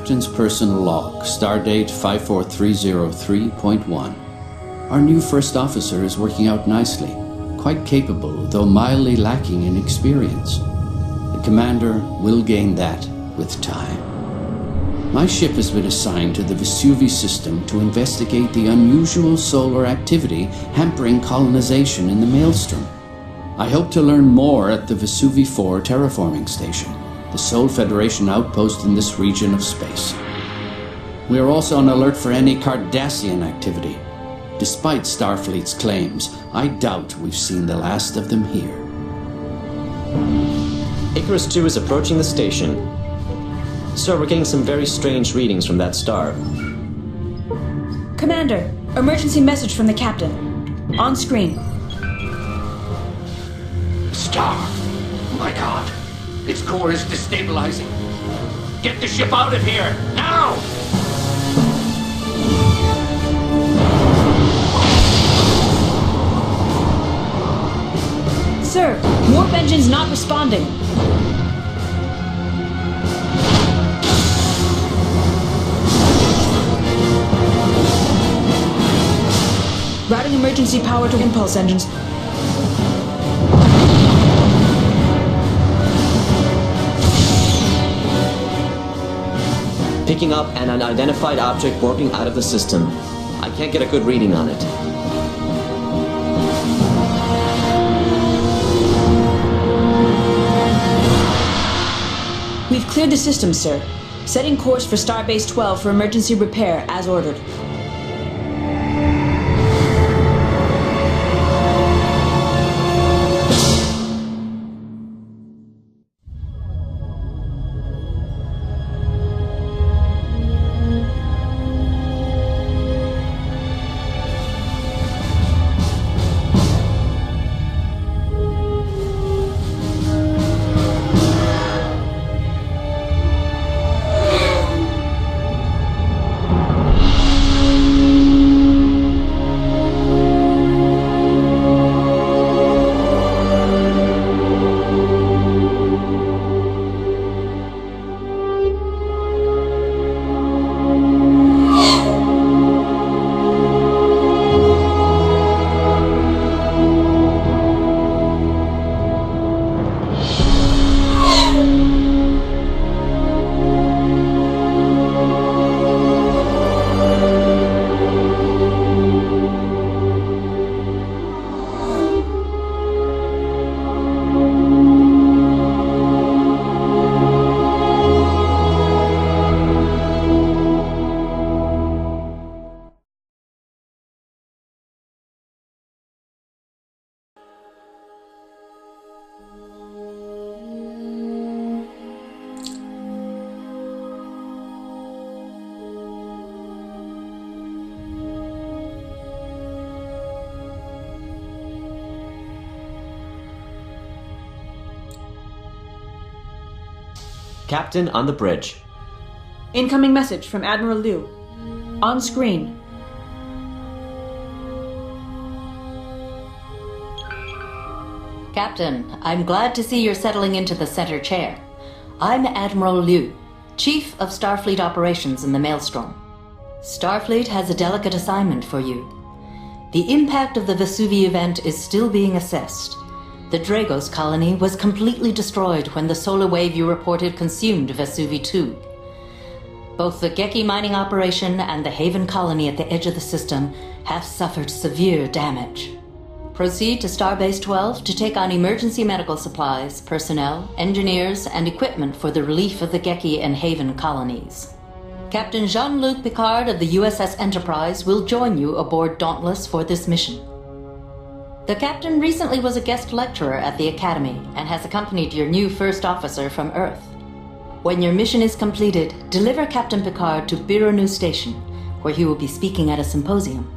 Captain's Personal Log, Stardate 54303.1. Our new first officer is working out nicely, quite capable, though mildly lacking in experience. The commander will gain that with time. My ship has been assigned to the Vesuvi system to investigate the unusual solar activity hampering colonization in the Maelstrom. I hope to learn more at the Vesuvi 4 terraforming station, the sole Federation outpost in this region of space. We are also on alert for any Cardassian activity. Despite Starfleet's claims, I doubt we've seen the last of them here. Icarus II is approaching the station. Sir, we're getting some very strange readings from that star. Commander, emergency message from the captain. On screen. Star! My God! Its core is destabilizing. Get the ship out of here, now! Sir, warp engine's not responding. Routing emergency power to impulse engines. Picking up an unidentified object warping out of the system. I can't get a good reading on it. We've cleared the system, sir. Setting course for Starbase 12 for emergency repair, as ordered. Captain on the bridge. Incoming message from Admiral Liu. On screen. Captain, I'm glad to see you're settling into the center chair. I'm Admiral Liu, Chief of Starfleet Operations in the Maelstrom. Starfleet has a delicate assignment for you. The impact of the Vesuvi event is still being assessed. The Dragos colony was completely destroyed when the solar wave you reported consumed Vesuvi 2. Both the Geki mining operation and the Haven colony at the edge of the system have suffered severe damage. Proceed to Starbase 12 to take on emergency medical supplies, personnel, engineers, and equipment for the relief of the Geki and Haven colonies. Captain Jean-Luc Picard of the USS Enterprise will join you aboard Dauntless for this mission. The captain recently was a guest lecturer at the Academy and has accompanied your new first officer from Earth. When your mission is completed, deliver Captain Picard to Birunu Station, where he will be speaking at a symposium.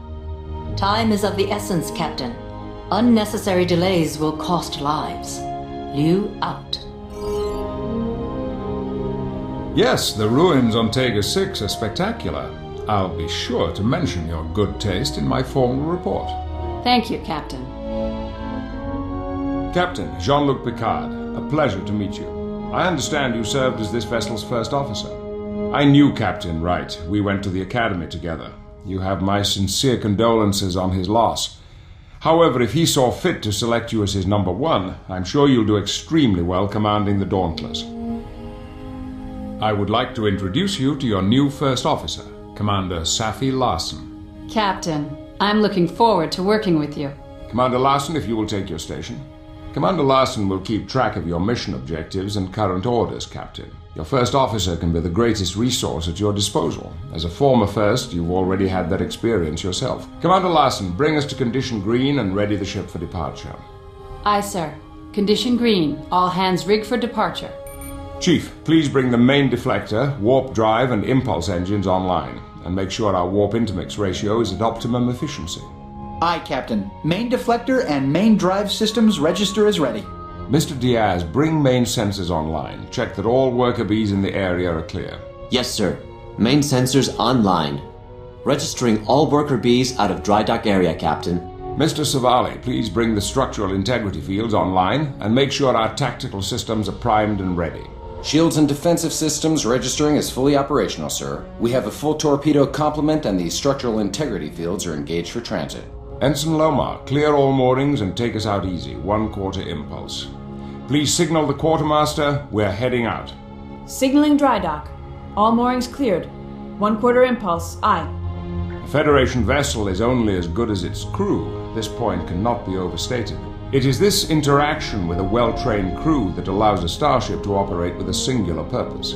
Time is of the essence, Captain. Unnecessary delays will cost lives. Liu out. Yes, the ruins on Tega 6 are spectacular. I'll be sure to mention your good taste in my formal report. Thank you, Captain. Captain Jean-Luc Picard, a pleasure to meet you. I understand you served as this vessel's first officer. I knew Captain Wright. We went to the academy together. You have my sincere condolences on his loss. However, if he saw fit to select you as his number one, I'm sure you'll do extremely well commanding the Dauntless. I would like to introduce you to your new first officer, Commander Safi Larson. Captain, I'm looking forward to working with you. Commander Larson, if you will take your station. Commander Larson will keep track of your mission objectives and current orders, Captain. Your first officer can be the greatest resource at your disposal. As a former first, you've already had that experience yourself. Commander Larson, bring us to Condition Green and ready the ship for departure. Aye, sir. Condition green. All hands rig for departure. Chief, please bring the main deflector, warp drive, and impulse engines online, and make sure our warp intermix ratio is at optimum efficiency. Aye, Captain. Main deflector and main drive systems register as ready. Mr. Diaz, bring main sensors online. Check that all worker bees in the area are clear. Yes, sir. Main sensors online. Registering all worker bees out of dry dock area, Captain. Mr. Savali, please bring the structural integrity fields online and make sure our tactical systems are primed and ready. Shields and defensive systems registering as fully operational, sir. We have a full torpedo complement and the structural integrity fields are engaged for transit. Ensign Lomar, clear all moorings and take us out easy, 1/4 impulse. Please signal the quartermaster, we're heading out. Signaling dry dock. All moorings cleared. 1/4 impulse, aye. A Federation vessel is only as good as its crew. This point cannot be overstated. It is this interaction with a well-trained crew that allows a starship to operate with a singular purpose.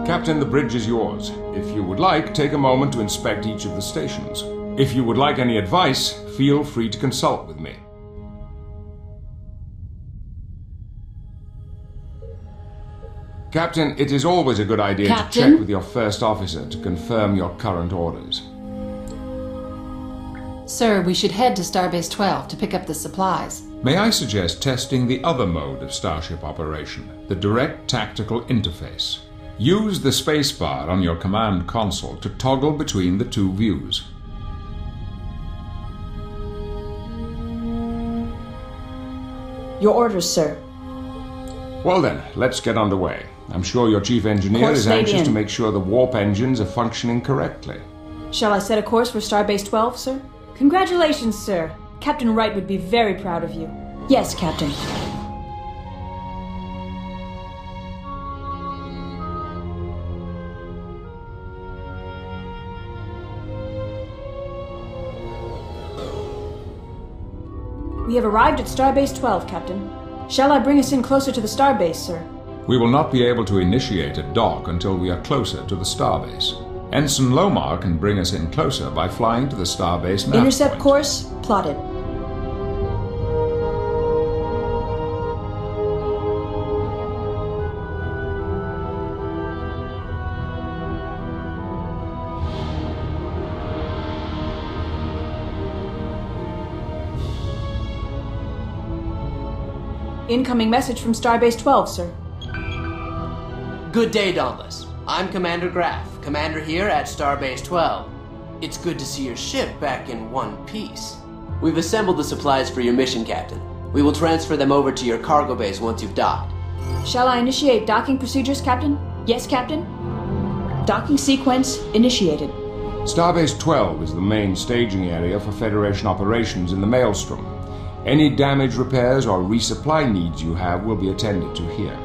Captain, the bridge is yours. If you would like, take a moment to inspect each of the stations. If you would like any advice, feel free to consult with me. Captain, it is always a good idea to check with your first officer to confirm your current orders. Sir, we should head to Starbase 12 to pick up the supplies. May I suggest testing the other mode of Starship operation, the direct tactical interface? Use the spacebar on your command console to toggle between the two views. Your orders, sir. Well then, let's get underway. I'm sure your chief engineer is anxious to make sure the warp engines are functioning correctly. Shall I set a course for Starbase 12, sir? Congratulations, sir. Captain Wright would be very proud of you. Yes, Captain. We have arrived at Starbase 12, Captain. Shall I bring us in closer to the starbase, sir? We will not be able to initiate a dock until we are closer to the starbase. Ensign Lomar can bring us in closer by flying to the starbase map Intercept point. course plotted. Incoming message from Starbase 12, sir. Good day, Dauntless. I'm Commander Graf, commander here at Starbase 12. It's good to see your ship back in one piece. We've assembled the supplies for your mission, Captain. We will transfer them over to your cargo base once you've docked. Shall I initiate docking procedures, Captain? Yes, Captain? Docking sequence initiated. Starbase 12 is the main staging area for Federation operations in the Maelstrom. Any damage repairs or resupply needs you have will be attended to here.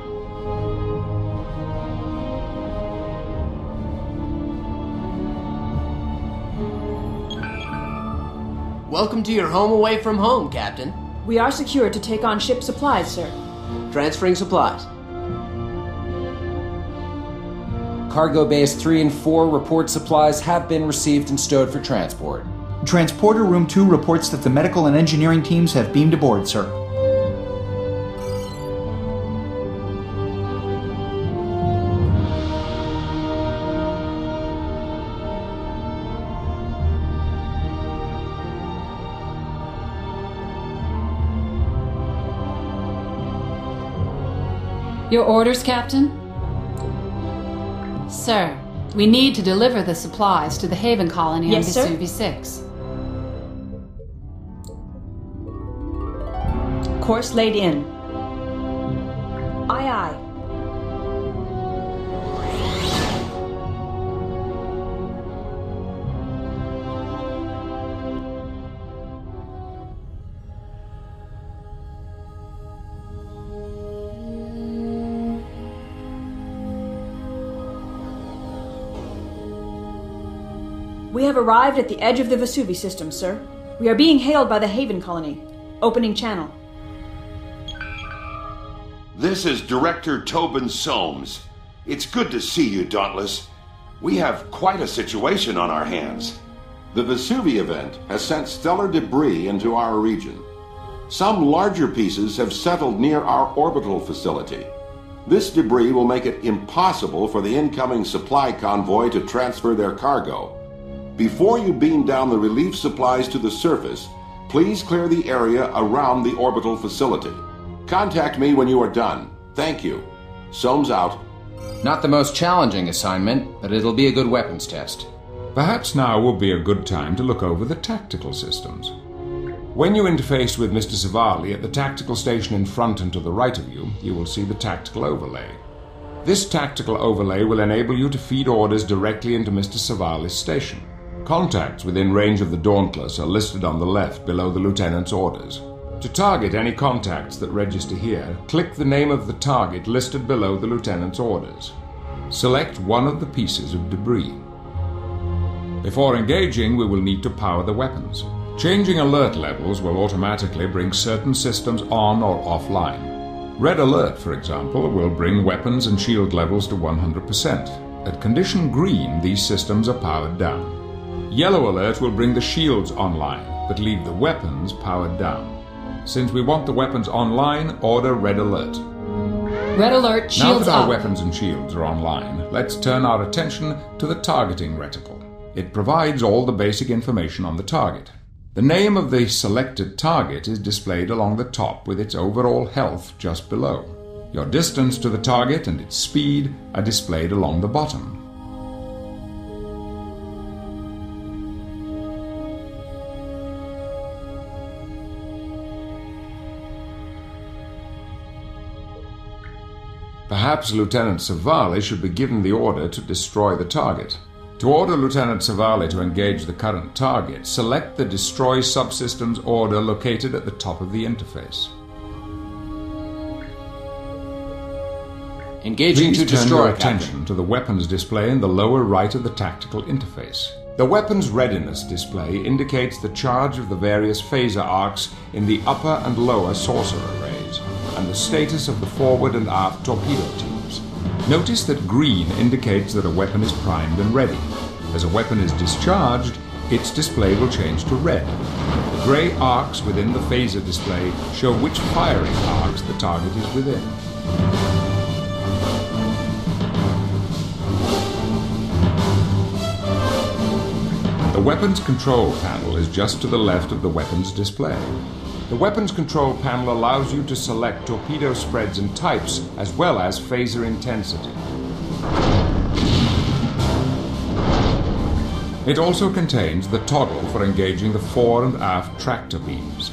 Welcome to your home away from home, Captain. We are secured to take on ship supplies, sir. Transferring supplies. Cargo Base 3 and 4 report supplies have been received and stowed for transport. Transporter Room 2 reports that the medical and engineering teams have beamed aboard, sir. Your orders, Captain? Sir, we need to deliver the supplies to the Haven colony on Yes, sir. Vesuvi 6. Course laid in. Aye, aye. We have arrived at the edge of the Vesuvi system, sir. We are being hailed by the Haven colony. Opening channel. This is Director Tobin Soames. It's good to see you, Dauntless. We have quite a situation on our hands. The Vesuvi event has sent stellar debris into our region. Some larger pieces have settled near our orbital facility. This debris will make it impossible for the incoming supply convoy to transfer their cargo. Before you beam down the relief supplies to the surface, please clear the area around the orbital facility. Contact me when you are done. Thank you. Soames out. Not the most challenging assignment, but it'll be a good weapons test. Perhaps now will be a good time to look over the tactical systems. When you interface with Mr. Savali at the tactical station in front and to the right of you, you will see the tactical overlay. This tactical overlay will enable you to feed orders directly into Mr. Savali's station. Contacts within range of the Dauntless are listed on the left below the Lieutenant's orders. To target any contacts that register here, click the name of the target listed below the Lieutenant's orders. Select one of the pieces of debris. Before engaging, we will need to power the weapons. Changing alert levels will automatically bring certain systems on or offline. Red alert, for example, will bring weapons and shield levels to 100%. At condition green, these systems are powered down. Yellow alert will bring the shields online, but leave the weapons powered down. Since we want the weapons online, order red alert. Red alert, shields Now that our up. weapons and shields are online, let's turn our attention to the targeting reticle. It provides all the basic information on the target. The name of the selected target is displayed along the top with its overall health just below. Your distance to the target and its speed are displayed along the bottom. Perhaps Lieutenant Savali should be given the order to destroy the target. To order Lieutenant Savali to engage the current target, select the Destroy Subsystems order located at the top of the interface. Engaging to Please turn destroy, your attention to the weapons display in the lower right of the tactical interface. The weapons readiness display indicates the charge of the various phaser arcs in the upper and lower saucer arrays, and the status of the forward and aft torpedo tubes. Notice that green indicates that a weapon is primed and ready. As a weapon is discharged, its display will change to red. The grey arcs within the phaser display show which firing arcs the target is within. The weapons control panel is just to the left of the weapons display. The weapons control panel allows you to select torpedo spreads and types, as well as phaser intensity. It also contains the toggle for engaging the fore and aft tractor beams.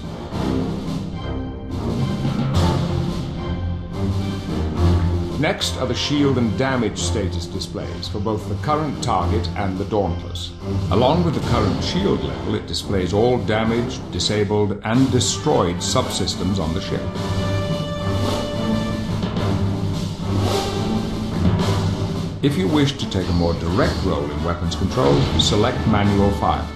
Next are the shield and damage status displays for both the current target and the Dauntless. Along with the current shield level, it displays all damaged, disabled, and destroyed subsystems on the ship. If you wish to take a more direct role in weapons control, select manual firing.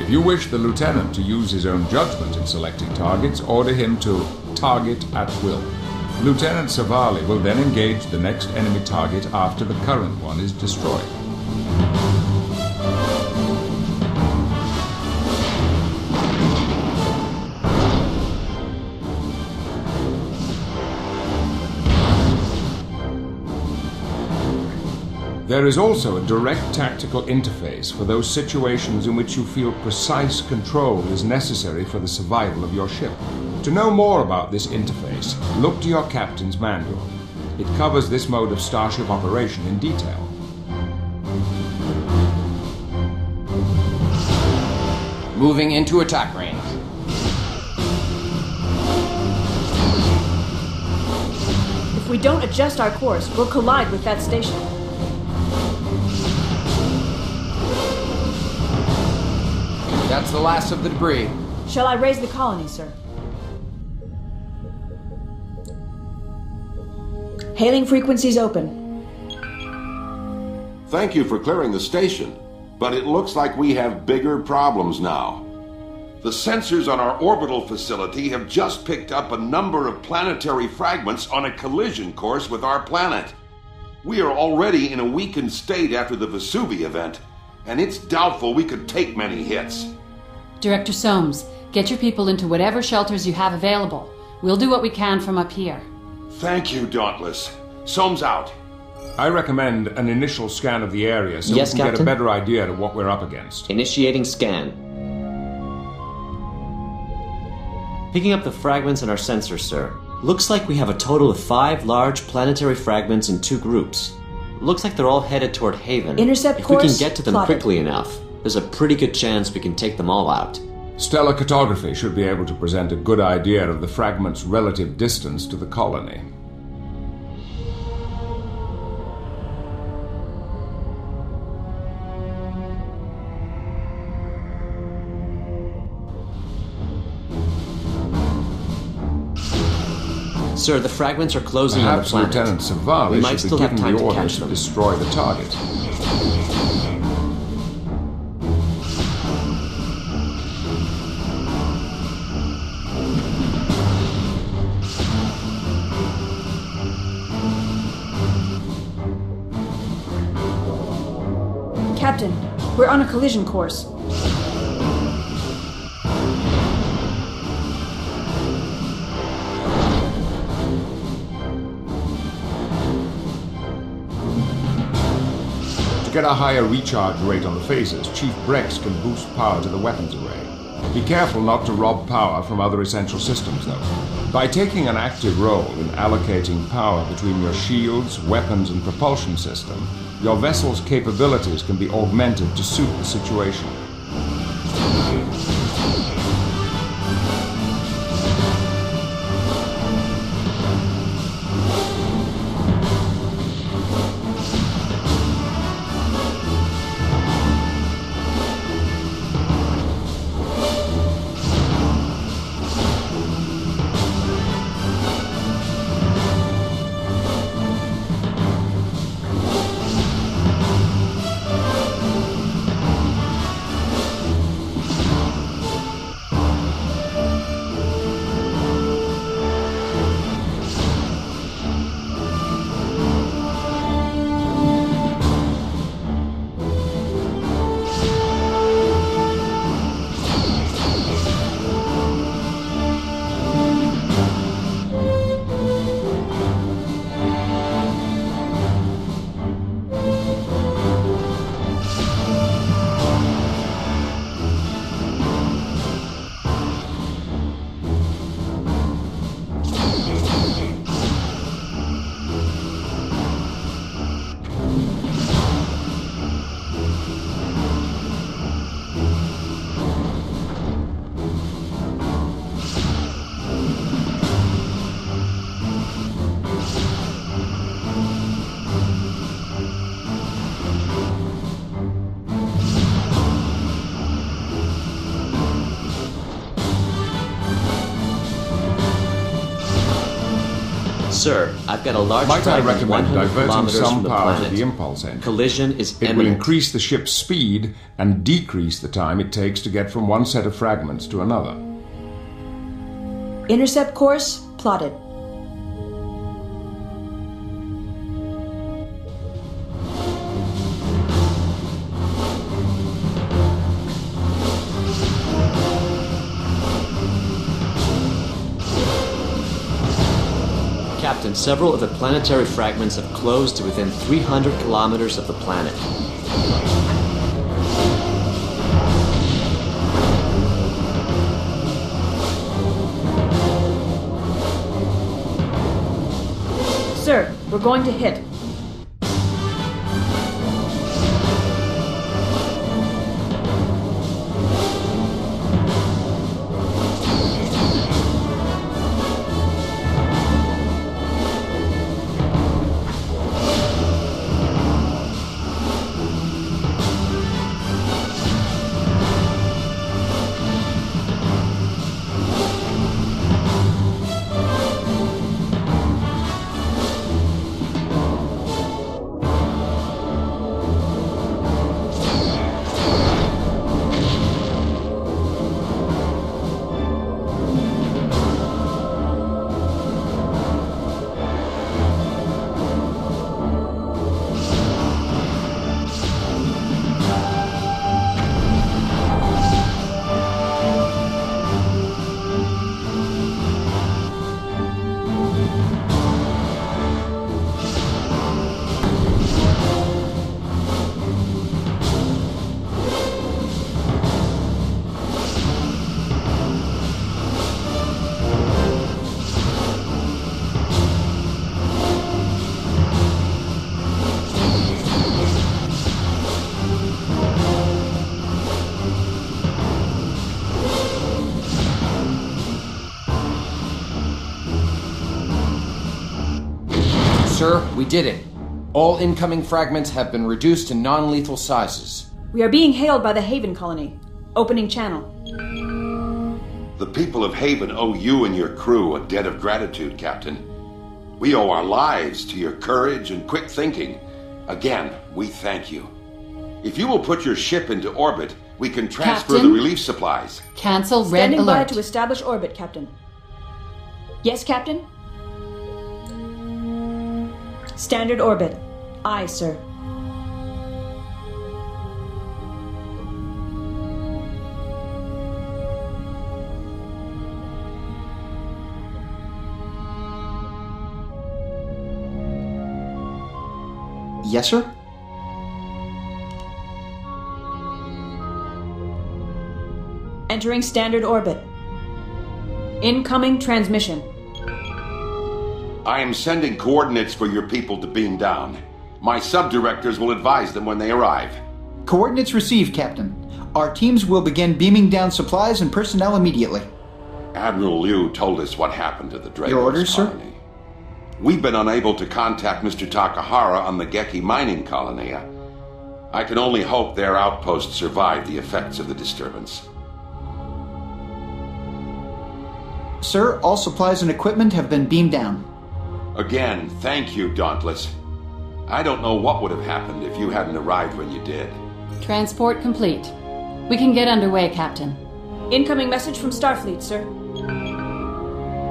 If you wish the lieutenant to use his own judgment in selecting targets, order him to target at will. Lieutenant Savali will then engage the next enemy target after the current one is destroyed. There is also a direct tactical interface for those situations in which you feel precise control is necessary for the survival of your ship. To know more about this interface, look to your captain's manual. It covers this mode of starship operation in detail. Moving into attack range. If we don't adjust our course, we'll collide with that station. That's the last of the debris. Shall I raise the colony, sir? Hailing frequencies open. Thank you for clearing the station, but it looks like we have bigger problems now. The sensors on our orbital facility have just picked up a number of planetary fragments on a collision course with our planet. We are already in a weakened state after the Vesuvi event, and it's doubtful we could take many hits. Director Soames, get your people into whatever shelters you have available. We'll do what we can from up here. Thank you, Dauntless. Soames out. I recommend an initial scan of the area so Yes, we can get a Captain? better idea of what we're up against. Initiating scan. Picking up the fragments in our sensor, sir. Looks like we have a total of 5 large planetary fragments in 2 groups. Looks like they're all headed toward Haven. Intercept if we course can get to them plotted. quickly enough, there's a pretty good chance we can take them all out. Stellar cartography should be able to present a good idea of the fragment's relative distance to the colony. Sir, the fragments are closing on the Perhaps planet. Lieutenant We Savali might should still be have given time the to orders catch to them. destroy the target. Captain, we're on a collision course. To get a higher recharge rate on the phasers, Chief Brex can boost power to the weapons array. Be careful not to rob power from other essential systems, though. By taking an active role in allocating power between your shields, weapons, and propulsion system, your vessel's capabilities can be augmented to suit the situation. Sir, I've got a large Might I fragment recommend 100 diverting kilometers from some the power to planet. the impulse engine? Collision is It will imminent. increase the ship's speed and decrease the time it takes to get from one set of fragments to another. Intercept course plotted. Captain, several of the planetary fragments have closed to within 300 kilometers of the planet. Sir, we're going to hit. Sir, we did it. All incoming fragments have been reduced to non-lethal sizes. We are being hailed by the Haven colony. Opening channel. The people of Haven owe you and your crew a debt of gratitude, Captain. We owe our lives to your courage and quick thinking. Again, we thank you. If you will put your ship into orbit, we can transfer Captain? the relief supplies. Cancel red Standing alert. by to establish orbit, Captain. Yes, Captain? Standard orbit. Aye, sir. Yes, sir? Entering standard orbit. Incoming transmission. I am sending coordinates for your people to beam down. My sub-directors will advise them when they arrive. Coordinates received, Captain. Our teams will begin beaming down supplies and personnel immediately. Admiral Liu told us what happened to the Dragos Your orders, colony. sir? We've been unable to contact Mr. Takahara on the Geki mining colony. I can only hope their outpost survived the effects of the disturbance. Sir, all supplies and equipment have been beamed down. Again, thank you, Dauntless. I don't know what would have happened if you hadn't arrived when you did. Transport complete. We can get underway, Captain. Incoming message from Starfleet, sir.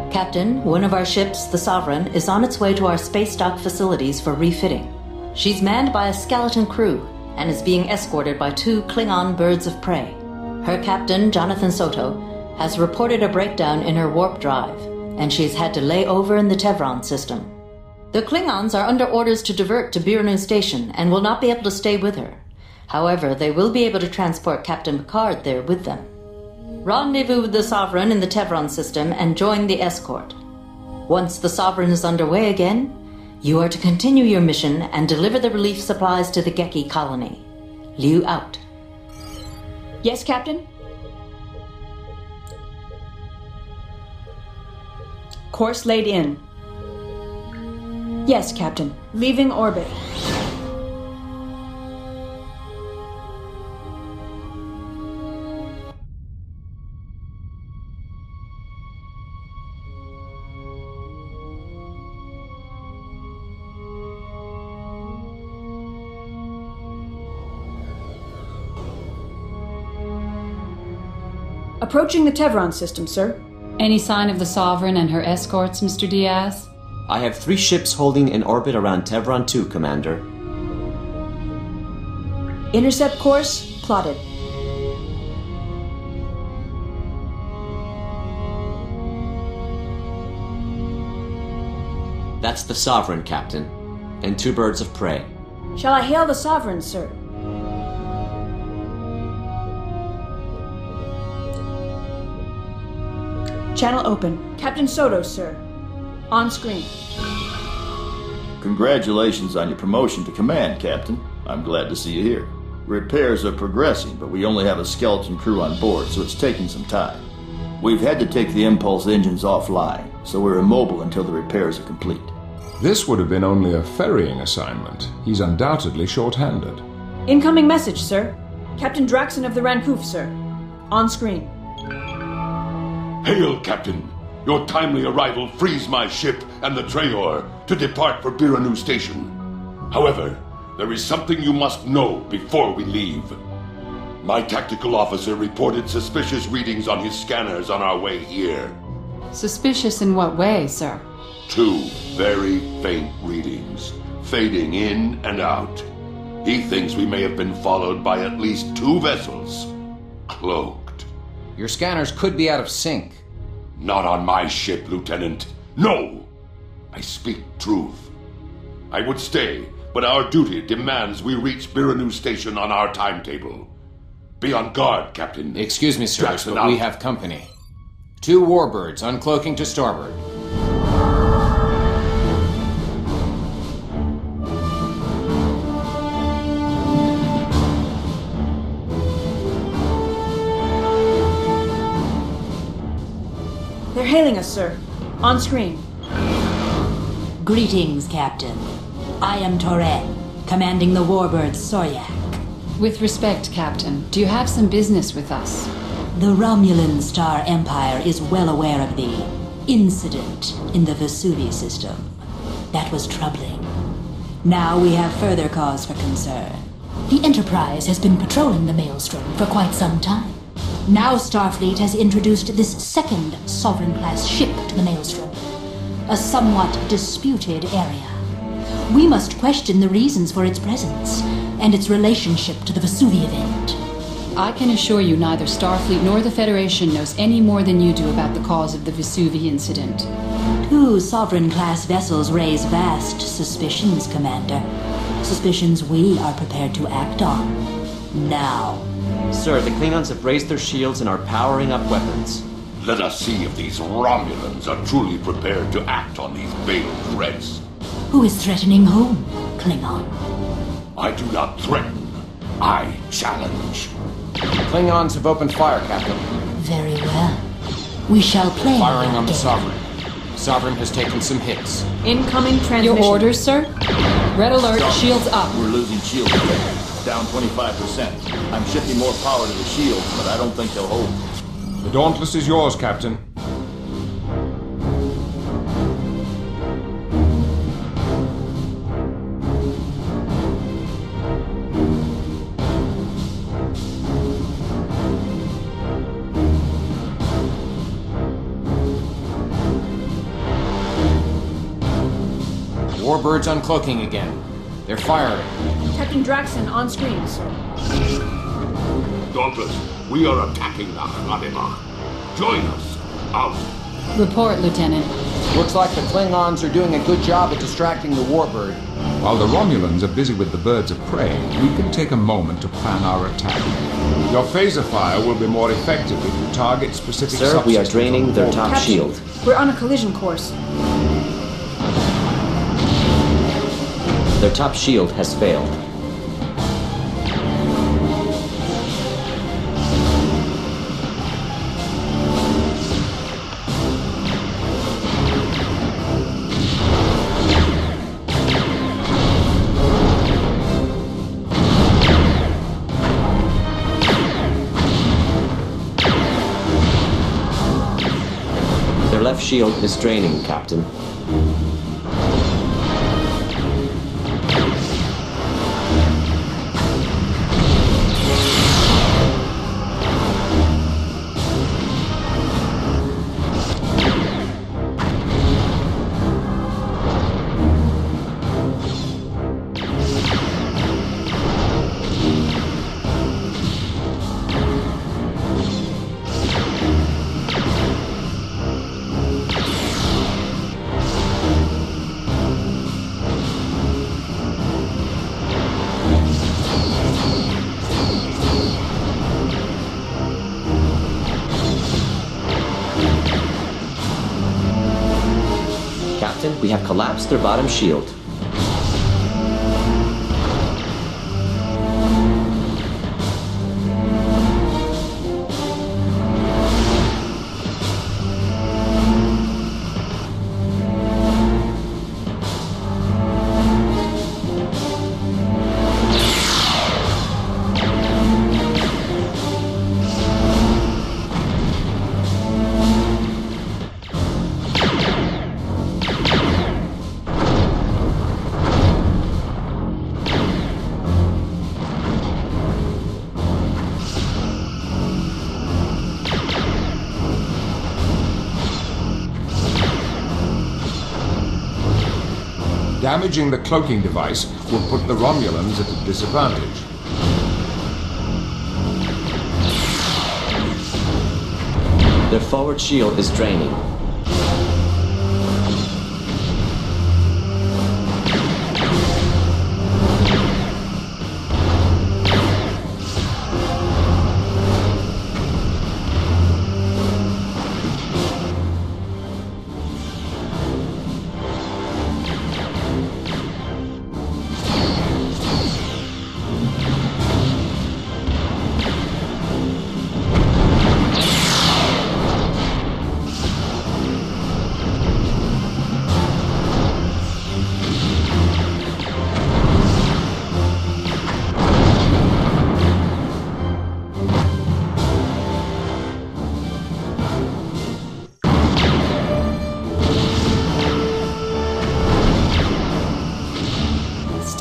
Captain, one of our ships, the Sovereign, is on its way to our space dock facilities for refitting. She's manned by a skeleton crew and is being escorted by 2 Klingon birds of prey. Her captain, Jonathan Soto, has reported a breakdown in her warp drive, and she's had to lay over in the Tevron system. The Klingons are under orders to divert to Birnu Station and will not be able to stay with her. However, they will be able to transport Captain Picard there with them. Rendezvous with the Sovereign in the Tevron system and join the escort. Once the Sovereign is underway again, you are to continue your mission and deliver the relief supplies to the Geki colony. Liu out. Yes, Captain? Course laid in. Yes, Captain. Leaving orbit. Approaching the Tevron system, sir. Any sign of the Sovereign and her escorts, Mr. Diaz? I have 3 ships holding in orbit around Tevron 2, Commander. Intercept course plotted. That's the Sovereign, Captain, and 2 birds of prey. Shall I hail the Sovereign, sir? Channel open. Captain Soto, sir. On screen. Congratulations on your promotion to command, Captain. I'm glad to see you here. Repairs are progressing, but we only have a skeleton crew on board, so it's taking some time. We've had to take the impulse engines offline, so we're immobile until the repairs are complete. This would have been only a ferrying assignment. He's undoubtedly short-handed. Incoming message, sir. Captain Draxon of the Rankoof, sir. On screen. Hail, Captain! Your timely arrival frees my ship and the Trayor to depart for Biranu Station. However, there is something you must know before we leave. My tactical officer reported suspicious readings on his scanners on our way here. Suspicious in what way, sir? 2 very faint readings, fading in and out. He thinks we may have been followed by at least 2 vessels, cloaked. Your scanners could be out of sync. Not on my ship, Lieutenant. No! I speak truth. I would stay, but our duty demands we reach Biranu Station on our timetable. Be on guard, Captain. Excuse me, sir, Draxon but out. we have company. 2 warbirds uncloaking to starboard. They're hailing us, sir. On screen. Greetings, Captain. I am Toren, commanding the warbird Soryak. With respect, Captain, do you have some business with us? The Romulan Star Empire is well aware of the incident in the Vesuvi system. That was troubling. Now we have further cause for concern. The Enterprise has been patrolling the Maelstrom for quite some time. Now Starfleet has introduced this second Sovereign-class ship to the Maelstrom, a somewhat disputed area. We must question the reasons for its presence and its relationship to the Vesuvi event. I can assure you neither Starfleet nor the Federation knows any more than you do about the cause of the Vesuvi incident. 2 Sovereign-class vessels raise vast suspicions, Commander. Suspicions we are prepared to act on. Now. Sir, the Klingons have raised their shields and are powering up weapons. Let us see if these Romulans are truly prepared to act on these veiled threats. Who is threatening whom, Klingon? I do not threaten. I challenge. Klingons have opened fire, Captain. Very well. We shall play. Firing on the Sovereign. Sovereign has taken some hits. Incoming transmission. Your orders, sir? Red alert, shields up. We're losing shield effect. Down 25%. I'm shifting more power to the shields, but I don't think they'll hold. The Dauntless is yours, Captain. Warbirds uncloaking again. They're firing. Detecting Draxon on screen, sir. Dauntless, we are attacking the Hadima. Join us. Out. Report, Lieutenant. Looks like the Klingons are doing a good job at distracting the Warbird. While the Romulans are busy with the birds of prey, we can take a moment to plan our attack. Your phaser fire will be more effective if you target specific Sir, we are subsystems draining on their board. top Captain, shield. We're on a collision course. Their top shield has failed. Their left shield is draining, Captain. Captain, we have collapsed their bottom shield. Damaging the cloaking device will put the Romulans at a disadvantage. Their forward shield is draining.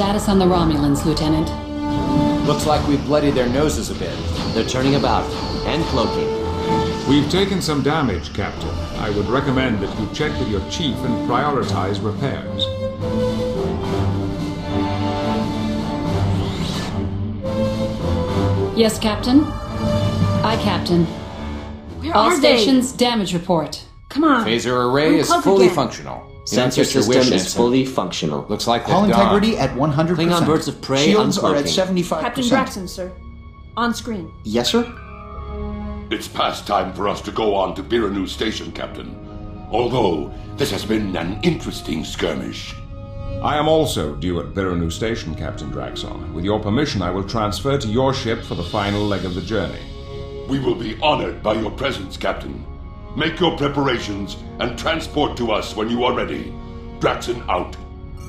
Status on the Romulans, Lieutenant. Looks like we've bloodied their noses a bit. They're turning about and cloaking. We've taken some damage, Captain. I would recommend that you check with your chief and prioritize repairs. Yes, Captain? Aye, Captain. Where All are they? stations, damage report. Come on. Phaser array is Uncloak fully again. functional. Sensor Don't get your system wish, is Ensign. fully functional. Looks like Hull they're gone. integrity at 100%. Klingon birds of prey Shields are at uncloaking. 75%. Captain Draxon, sir. On screen. Yes, sir? It's past time for us to go on to Biranu Station, Captain. Although, this has been an interesting skirmish. I am also due at Biranu Station, Captain Draxon. With your permission, I will transfer to your ship for the final leg of the journey. We will be honored by your presence, Captain. Make your preparations and transport to us when you are ready. Draxon out.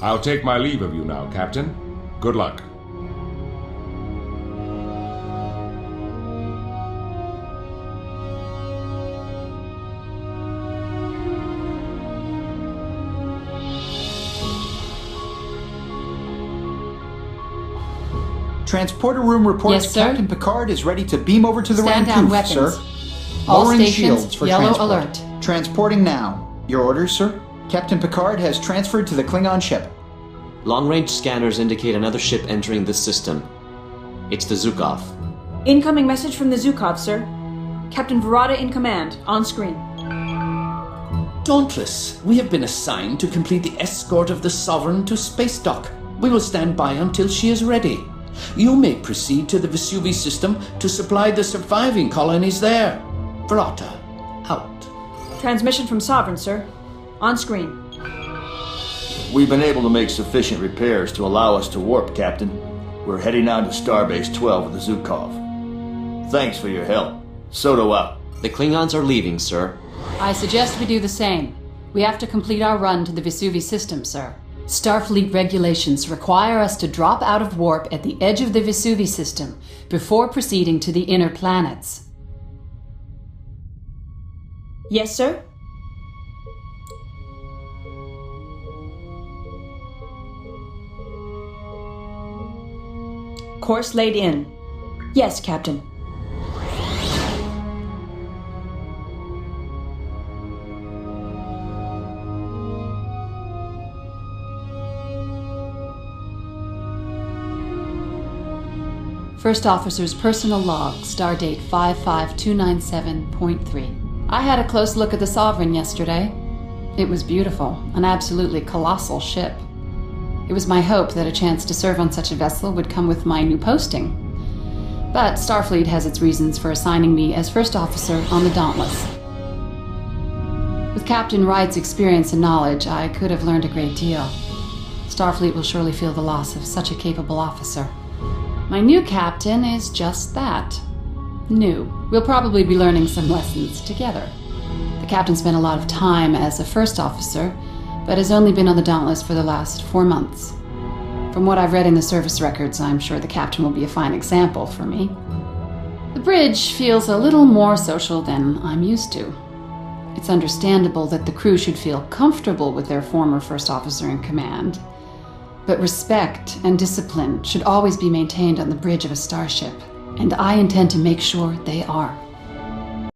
I'll take my leave of you now, Captain. Good luck. Transporter room reports Yes, sir? Captain Picard is ready to beam over to the Stand down Rancouver, weapons. sir. All Lowering stations, shields for yellow transport. alert. Transporting now. Your orders, sir? Captain Picard has transferred to the Klingon ship. Long-range scanners indicate another ship entering this system. It's the Zukov. Incoming message from the Zukov, sir. Captain Verada in command. On screen. Dauntless, we have been assigned to complete the escort of the Sovereign to space dock. We will stand by until she is ready. You may proceed to the Vesuvi system to supply the surviving colonies there. Verata, out. Transmission from Sovereign, sir. On screen. We've been able to make sufficient repairs to allow us to warp, Captain. We're heading on to Starbase 12 with the Zukov. Thanks for your help. Soto out. The Klingons are leaving, sir. I suggest we do the same. We have to complete our run to the Vesuvi system, sir. Starfleet regulations require us to drop out of warp at the edge of the Vesuvi system before proceeding to the inner planets. Yes, sir? Course laid in. Yes, Captain. First Officer's Personal Log, Stardate 55297.3. I had a close look at the Sovereign yesterday. It was beautiful, an absolutely colossal ship. It was my hope that a chance to serve on such a vessel would come with my new posting. But Starfleet has its reasons for assigning me as First Officer on the Dauntless. With Captain Wright's experience and knowledge, I could have learned a great deal. Starfleet will surely feel the loss of such a capable officer. My new captain is just that. New. We'll probably be learning some lessons together. The captain spent a lot of time as a first officer, but has only been on the Dauntless for the last 4 months. From what I've read in the service records, I'm sure the captain will be a fine example for me. The bridge feels a little more social than I'm used to. It's understandable that the crew should feel comfortable with their former first officer in command. But respect and discipline should always be maintained on the bridge of a starship, and I intend to make sure they are.